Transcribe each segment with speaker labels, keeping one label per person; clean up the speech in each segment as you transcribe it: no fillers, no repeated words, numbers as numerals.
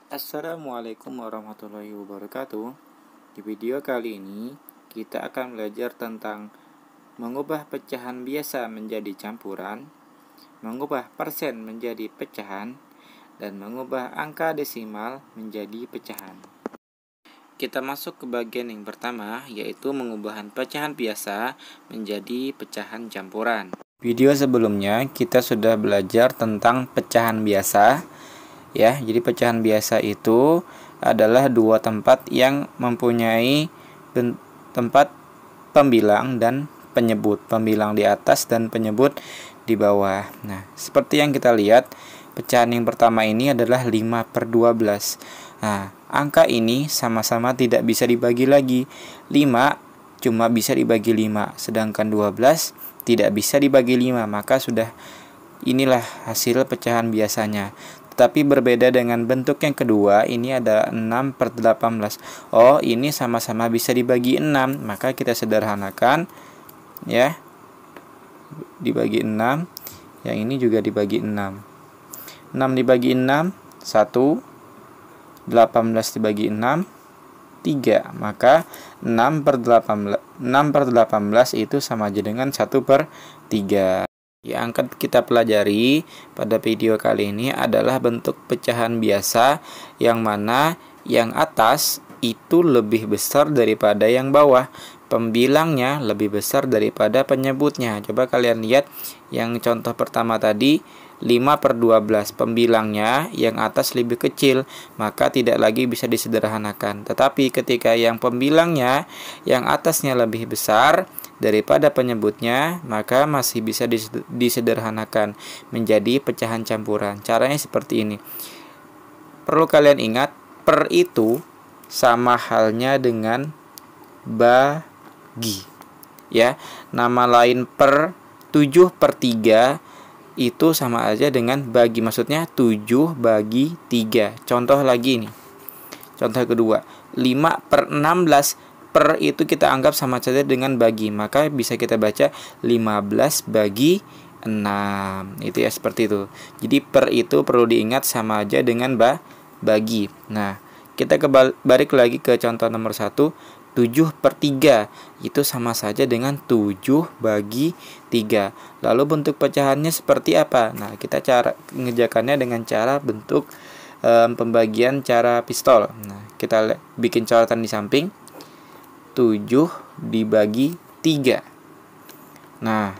Speaker 1: Assalamualaikum warahmatullahi wabarakatuh. Di video kali ini kita akan belajar tentang mengubah pecahan biasa menjadi campuran, mengubah persen menjadi pecahan, dan mengubah angka desimal menjadi pecahan. Kita masuk ke bagian yang pertama, yaitu mengubahan pecahan biasa menjadi pecahan campuran. Video sebelumnya kita sudah belajar tentang pecahan biasa. Ya, jadi pecahan biasa itu adalah dua tempat yang mempunyai tempat pembilang dan penyebut. Pembilang di atas dan penyebut di bawah. Nah, seperti yang kita lihat, pecahan yang pertama ini adalah 5/12. Nah, angka ini sama-sama tidak bisa dibagi lagi. 5 cuma bisa dibagi 5, sedangkan 12 tidak bisa dibagi 5, maka sudah inilah hasil pecahan biasanya. Tapi berbeda dengan bentuk yang kedua, ini ada 6/18. Oh, ini sama-sama bisa dibagi 6, maka kita sederhanakan ya. Dibagi 6, yang ini juga dibagi 6. 6 dibagi 6, 1. 18 dibagi 6, 3. Maka 6/18 itu sama aja dengan 1/3. Yang akan kita pelajari pada video kali ini adalah bentuk pecahan biasa yang mana yang atas itu lebih besar daripada yang bawah. Pembilangnya lebih besar daripada penyebutnya. Coba kalian lihat yang contoh pertama tadi, 5/12. Pembilangnya yang atas lebih kecil, maka tidak lagi bisa disederhanakan. Tetapi ketika yang pembilangnya yang atasnya lebih besar daripada penyebutnya, maka masih bisa disederhanakan menjadi pecahan campuran. Caranya seperti ini. Perlu kalian ingat, per itu sama halnya dengan bagi. Ya, nama lain per 7/3 itu sama aja dengan bagi. Maksudnya 7/3. Contoh lagi nih. Contoh kedua, 5/16. Per itu kita anggap sama saja dengan bagi, maka bisa kita baca 15/6. Itu ya, seperti itu. Jadi per itu perlu diingat sama aja dengan bagi. Nah, kita balik lagi ke contoh nomor 1, 7/3 itu sama saja dengan 7/3. Lalu bentuk pecahannya seperti apa? Nah, kita cara mengerjakannya dengan cara bentuk pembagian cara pistol. Nah, kita bikin coretan di samping. 7 dibagi 3. Nah,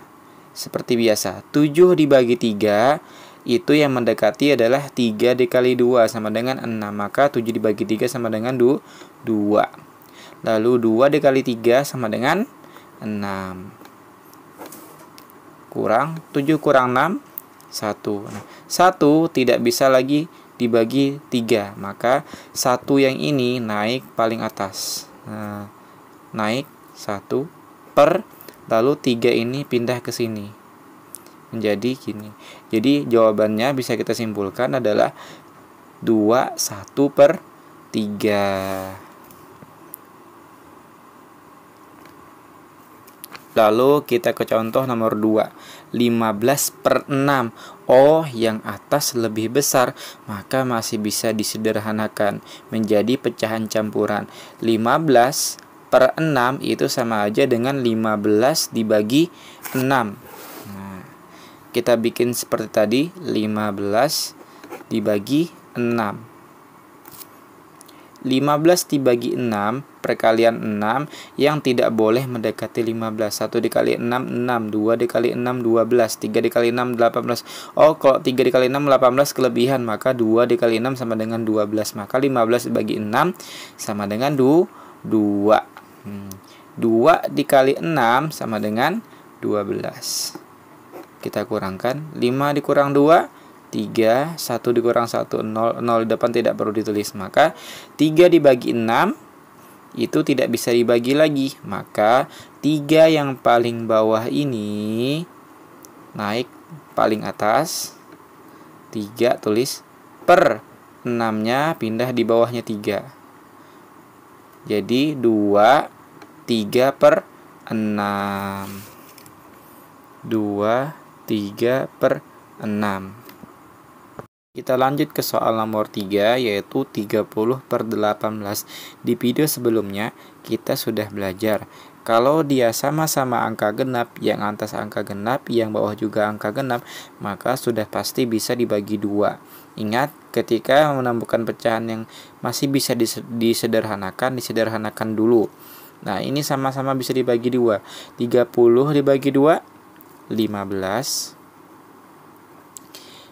Speaker 1: seperti biasa, 7 dibagi 3 itu yang mendekati adalah 3 dikali 2 sama dengan 6. Maka 7 dibagi 3 sama dengan 2. Lalu 2 dikali 3 sama dengan 6. 7 kurang 6, 1. Nah, 1 tidak bisa lagi dibagi 3. Maka 1 yang ini naik paling atas. Nah, naik 1 per, lalu 3 ini pindah ke sini menjadi gini. Jadi jawabannya bisa kita simpulkan adalah 21/3. Lalu kita ke contoh nomor 2, 15/6. Oh, yang atas lebih besar, maka masih bisa disederhanakan menjadi pecahan campuran. 15/6 itu sama aja dengan 15 dibagi 6. Nah, kita bikin seperti tadi, 15 dibagi 6. 15 dibagi 6 perkalian 6 yang tidak boleh mendekati 15. 1 dikali 6, 6. 2 dikali 6, 12. 3 dikali 6, 18. Oh, kalau 3 dikali 6, 18 kelebihan, maka 2 dikali 6 sama dengan 12. Maka 15 dibagi 6 sama dengan 2. 2 dikali 6 sama dengan 12. Kita kurangkan, 5 dikurang 2, 3, 1 dikurang 1, 0, 0 di depan tidak perlu ditulis. Maka 3 dibagi 6 itu tidak bisa dibagi lagi. Maka 3 yang paling bawah ini naik paling atas. 3 tulis per 6-nya pindah di bawahnya 3. Jadi 2, 3/6. 2, 3/6. Kita lanjut ke soal nomor 3, yaitu 30/18. Di video sebelumnya kita sudah belajar kalau dia sama-sama angka genap, yang atas angka genap, yang bawah juga angka genap, maka sudah pasti bisa dibagi 2. Ingat, ketika menemukan pecahan yang masih bisa disederhanakan dulu. Nah, ini sama-sama bisa dibagi 2. 30 dibagi 2, 15.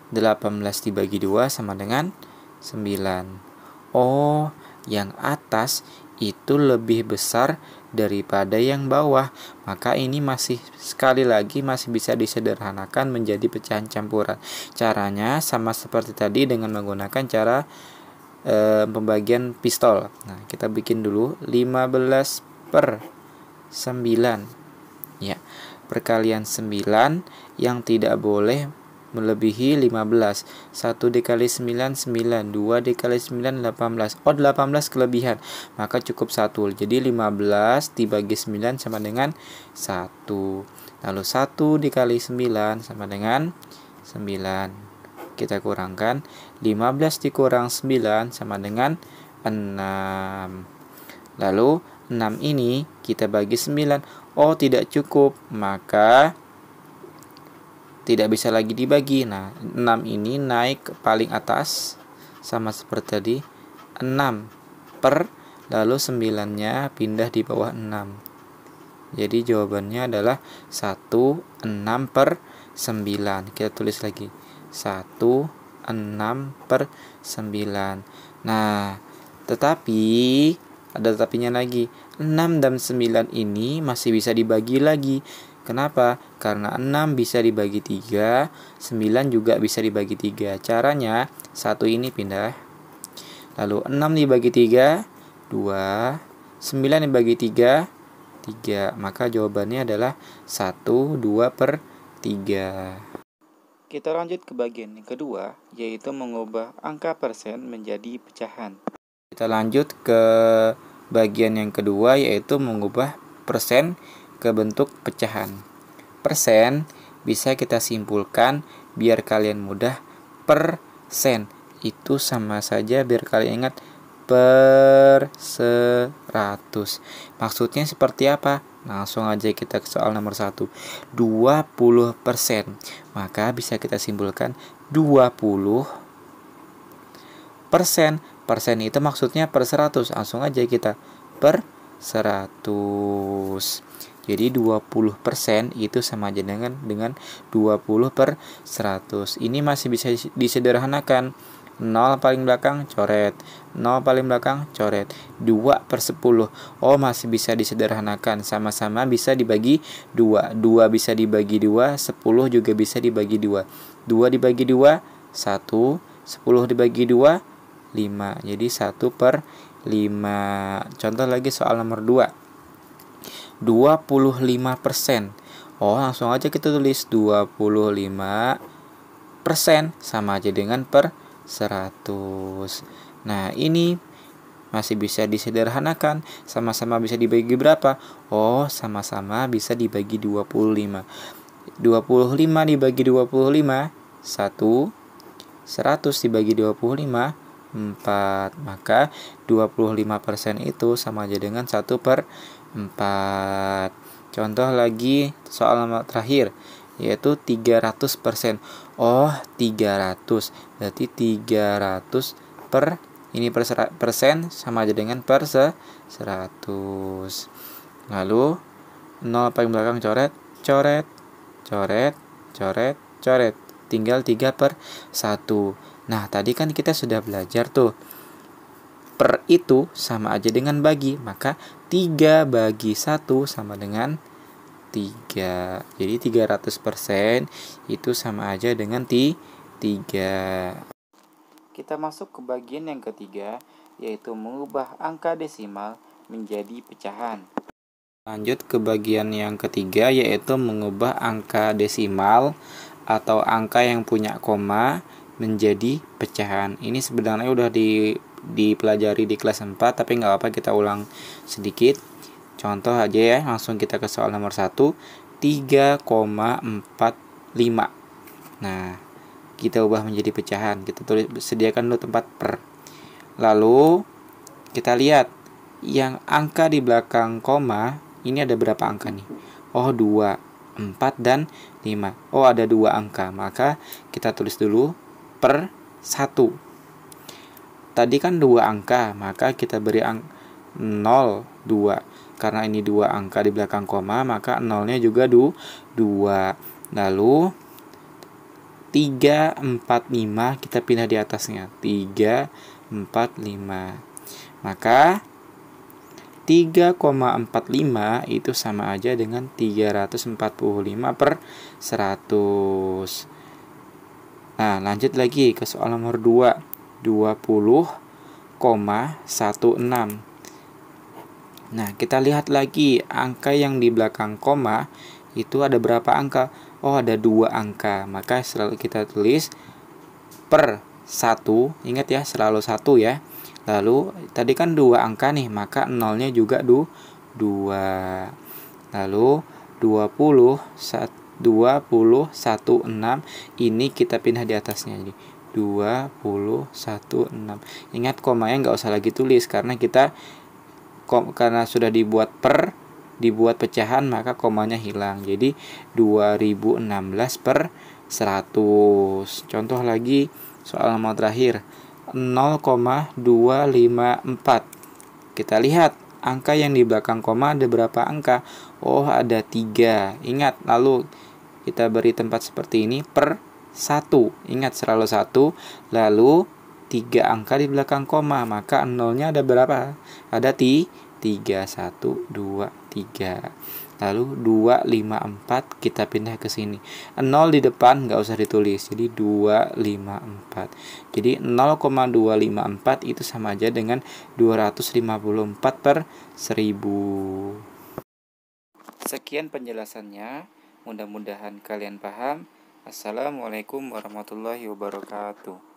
Speaker 1: 18 dibagi 2 sama dengan 9. Oh, yang atas itu lebih besar daripada yang bawah. Maka ini masih sekali lagi masih bisa disederhanakan menjadi pecahan campuran. Caranya sama seperti tadi dengan menggunakan cara pembagian pistol. Nah, kita bikin dulu 15/9. Ya, perkalian 9 yang tidak boleh melebihi 15. 1 dikali 9, 9. 2 dikali 9, 18. Oh, 18 kelebihan. Maka cukup 1. Jadi 15 dibagi 9 sama dengan 1. Lalu 1 dikali 9 sama dengan 9. Kita kurangkan. 15 dikurang 9 sama dengan 6. Lalu 6 ini kita bagi 9. Oh, tidak cukup. Maka tidak bisa lagi dibagi. Nah, 6 ini naik ke paling atas sama seperti tadi, 6 per, lalu 9-nya pindah di bawah 6. Jadi jawabannya adalah 16/9. Kita tulis lagi 16/9. Nah, tetapi ada tetapinya lagi. 6 dan 9 ini masih bisa dibagi lagi. Kenapa? Karena 6 bisa dibagi 3, 9 juga bisa dibagi 3. Caranya, 1 ini pindah. Lalu 6 dibagi 3, 2. 9 dibagi 3, 3. Maka jawabannya adalah 1, 2/3. Kita lanjut ke bagian yang kedua, yaitu mengubah angka persen menjadi pecahan. Kita lanjut ke bagian yang kedua, yaitu mengubah persen ke bentuk pecahan. Persen bisa kita simpulkan biar kalian mudah. Persen itu sama saja, biar kalian ingat, per 100. Maksudnya seperti apa? Langsung aja kita ke soal nomor 1. 20%. Maka bisa kita simpulkan 20%. Persen itu maksudnya per 100. Langsung aja kita per 100. Jadi 20% itu sama aja dengan 20/100. Ini masih bisa disederhanakan. 0 paling belakang coret, 0 paling belakang coret. 2/10. Oh, masih bisa disederhanakan. Sama-sama bisa dibagi 2. 2 bisa dibagi 2, 10 juga bisa dibagi 2. 2 dibagi 2, 1. 10 dibagi 2, 5. Jadi 1/5. Contoh lagi soal nomor 2. 25%. Oh, langsung aja kita tulis 25% sama aja dengan per 100. Nah, ini masih bisa disederhanakan. Sama-sama bisa dibagi berapa? Oh, sama-sama bisa dibagi 25. 25 dibagi 25, 1. 100 dibagi 25, 4. Maka 25% itu sama aja dengan 1/4. Contoh lagi soal nomor terakhir, yaitu 300%. Oh, 300. Berarti 300 per, ini persen sama aja dengan per 100. Lalu 0 paling belakang coret, coret, coret, coret, coret. Tinggal 3/1. Nah, tadi kan kita sudah belajar tuh. Per itu sama aja dengan bagi, maka 3 bagi 1 sama dengan 3. Jadi 300% itu sama aja dengan 3. Kita masuk ke bagian yang ketiga, yaitu mengubah angka desimal menjadi pecahan. Lanjut ke bagian yang ketiga, yaitu mengubah angka desimal atau angka yang punya koma menjadi pecahan. Ini sebenarnya udah dipelajari di kelas 4, tapi nggak apa-apa kita ulang sedikit. Contoh aja ya, langsung kita ke soal nomor 1. 3,45. Nah, kita ubah menjadi pecahan. Kita sediakan dulu tempat per. Lalu kita lihat yang angka di belakang koma ini ada berapa angka nih? Oh, 2, 4 dan 5. Oh, ada 2 angka. Maka kita tulis dulu per 1. Tadi kan 2 angka, maka kita beri 0, 2. Karena ini 2 angka di belakang koma, maka 0-nya juga 2. Lalu 3, 4, 5 kita pindah di atasnya. 3, 4, 5. Maka 3,45 itu sama aja dengan 345 per 100. Nah, lanjut lagi ke soal nomor 2. 20,16. Nah, kita lihat lagi angka yang di belakang koma itu ada berapa angka? Oh, ada 2 angka. Maka selalu kita tulis per 1. Ingat ya, selalu 1 ya. Lalu tadi kan 2 angka nih, maka 0-nya juga 2. Lalu 20,16 ini kita pindah di atasnya. Jadi 20,16. Ingat komanya nggak usah lagi tulis karena sudah dibuat pecahan, maka komanya hilang. Jadi 2016 per 100. Contoh lagi soal nomor terakhir 0,254. Kita lihat angka yang di belakang koma ada berapa angka? Oh, ada 3. Ingat, lalu kita beri tempat seperti ini per 1. Ingat, selalu 1. Lalu 3 angka di belakang koma, maka 0-nya ada berapa? Ada 3, 1, 2, 3. Lalu 254 kita pindah ke sini. 0 di depan nggak usah ditulis. Jadi 254. Jadi 0,254 itu sama aja dengan 254 per 1000. Sekian penjelasannya. Mudah-mudahan kalian paham. Assalamualaikum warahmatullahi wabarakatuh.